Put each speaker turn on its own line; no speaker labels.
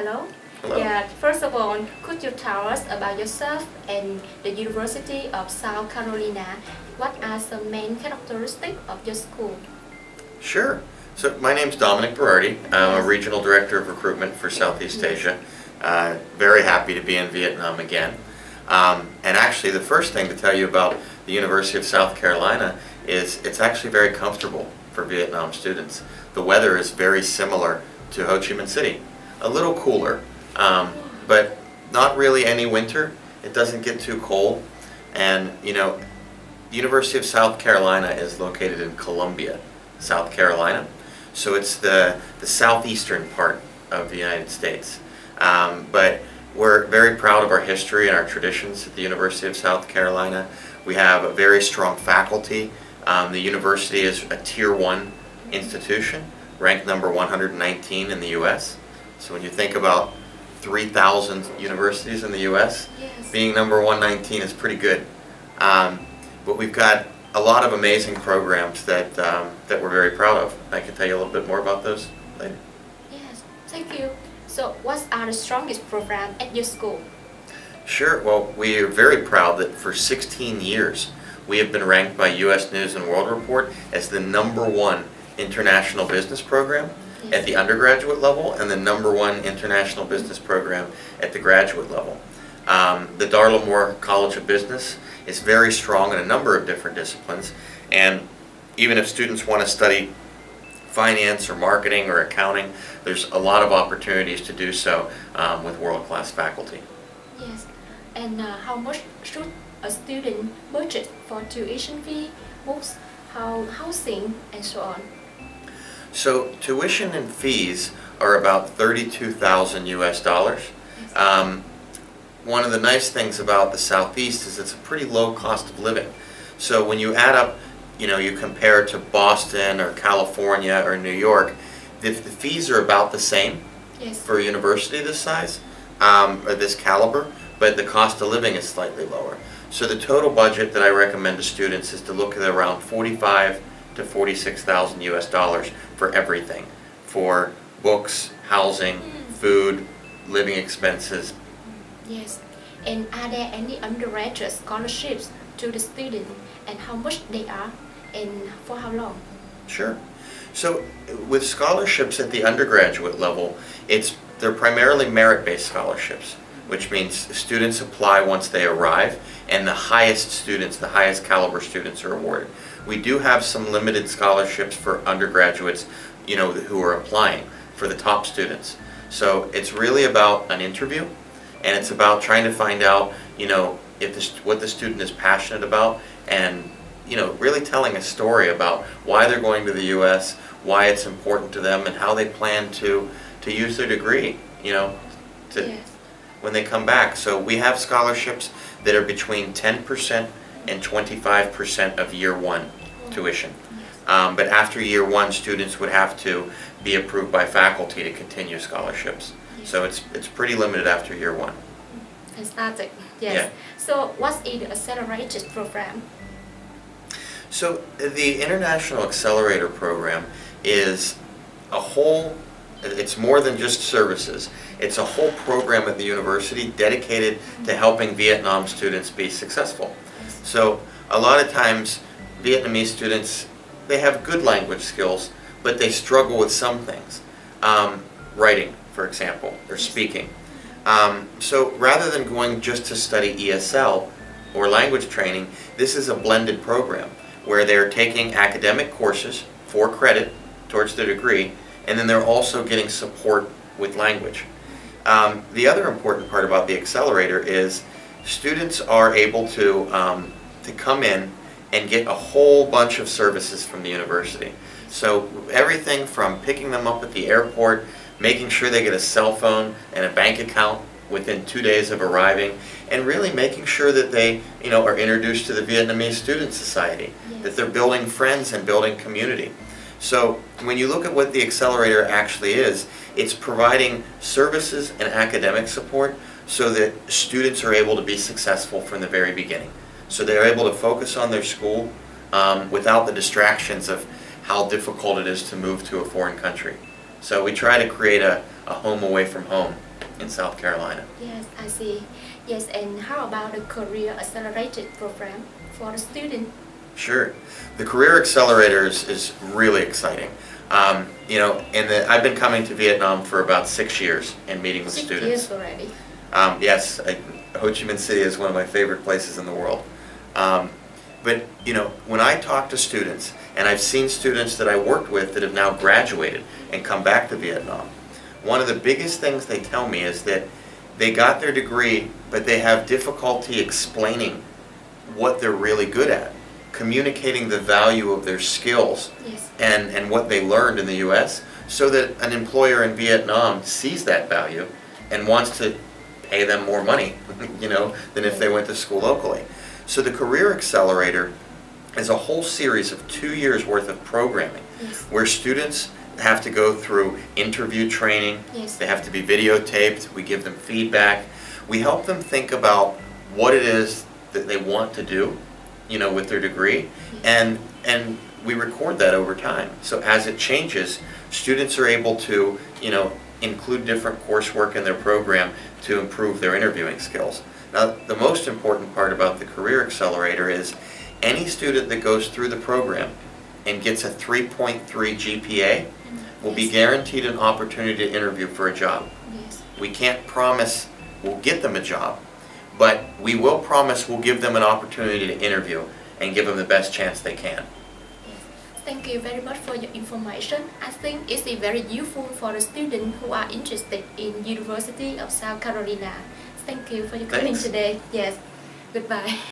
Hello.
Hello.
Yeah, first of all, could you tell us about yourself and the University of South Carolina? What are some main characteristics of your school?
Sure. So my name's Dominic Berardi. I'm a Regional Director of Recruitment for Southeast Asia. Very happy to be in Vietnam again. And actually the first thing to tell you about the University of South Carolina is it's actually very comfortable for Vietnam students. The weather is very similar to Ho Chi Minh City. A little cooler, but not really any winter. It doesn't get too cold. And you know, the University of South Carolina is located in Columbia, South Carolina. So it's the southeastern part of the United States. But we're very proud of our history and our traditions at the University of South Carolina. We have a very strong faculty. The university is a Tier 1 institution, ranked number 119 in the U.S. So when you think about 3,000 universities in the U.S.,
Yes.
being number 119 is pretty good. But we've got a lot of amazing programs that we're very proud of. I can tell you a little bit more about those later.
Yes, thank you. So, what are the strongest programs at your school?
Sure. Well, we are very proud that for 16 years we have been ranked by U.S. News and World Report as the #1 international business program at the undergraduate level and the #1 international business program at the graduate level. The Darla Moore College of Business is very strong in a number of different disciplines, and even if students want to study finance or marketing or accounting, there's a lot of opportunities to do so with world-class faculty.
Yes. And how much should a student budget for tuition fee, books, housing, and so on?
So tuition and fees are about $32,000 US. One of the nice things about the Southeast is it's a pretty low cost of living. So when you add up, you compare to Boston or California or New York, the fees are about the same for a university this size, or this caliber, but the cost of living is slightly lower. So the total budget that I recommend to students is to look at around $45,000 to $46,000 US for everything, for books, housing, food, living expenses.
Yes. And are there any undergraduate scholarships to the student, and how much they are, and for how long?
Sure. So with scholarships at the undergraduate level, they're primarily merit-based scholarships, which means students apply once they arrive, and the highest caliber students are awarded. We do have some limited scholarships for undergraduates, who are applying, for the top students. So it's really about an interview, and it's about trying to find out, what the student is passionate about, and really telling a story about why they're going to the U.S., why it's important to them, and how they plan to use their degree, when they come back. So we have scholarships that are between 10% and 25% of year 1 tuition. But after year 1, students would have to be approved by faculty to continue scholarships. So it's pretty limited after year 1.
Fantastic. Yes.
Yeah.
So what is the accelerated program?
So the International Accelerator Program is it's more than just services. It's a whole program at the university dedicated to helping Vietnam students be successful. So a lot of times Vietnamese students, they have good language skills, but they struggle with some things. Writing, for example, or speaking. So rather than going just to study ESL or language training, this is a blended program where they're taking academic courses for credit towards their degree, and then they're also getting support with language. The other important part about the accelerator is students are able to come in and get a whole bunch of services from the university. So everything from picking them up at the airport, making sure they get a cell phone and a bank account within 2 days of arriving, and really making sure that they are introduced to the Vietnamese Student Society, that they're building friends and building community. So when you look at what the accelerator actually is, it's providing services and academic support so that students are able to be successful from the very beginning. So they're able to focus on their school without the distractions of how difficult it is to move to a foreign country. So we try to create a home away from home in South Carolina.
Yes, I see. Yes, and how about the career accelerated program for the student?
Sure. The Career Accelerator is really exciting. I've been coming to Vietnam for about 6 years and meeting with
6
students.
years already.
Yes, Ho Chi Minh City is one of my favorite places in the world. But when I talk to students, and I've seen students that I worked with that have now graduated and come back to Vietnam, one of the biggest things they tell me is that they got their degree, but they have difficulty explaining what they're really good at, communicating the value of their skills.
Yes.
And what they learned in the U.S. so that an employer in Vietnam sees that value and wants to pay them more money, than if they went to school locally. So the Career Accelerator is a whole series of 2 years worth of programming.
Yes.
Where students have to go through interview training.
Yes.
They have to be videotaped. We give them feedback. We help them think about what it is that they want to do, with their degree,
Yes.
and we record that over time. So as it changes, students are able to, include different coursework in their program to improve their interviewing skills. Now, the most important part about the Career Accelerator is any student that goes through the program and gets a 3.3 GPA will be
Yes.
guaranteed an opportunity to interview for a job.
Yes.
We can't promise we'll get them a job, but we will promise we'll give them an opportunity to interview and give them the best chance they can.
Thank you very much for your information. I think it's very useful for the students who are interested in University of South Carolina. Thank you for your coming
Thanks.
today. Yes. Goodbye.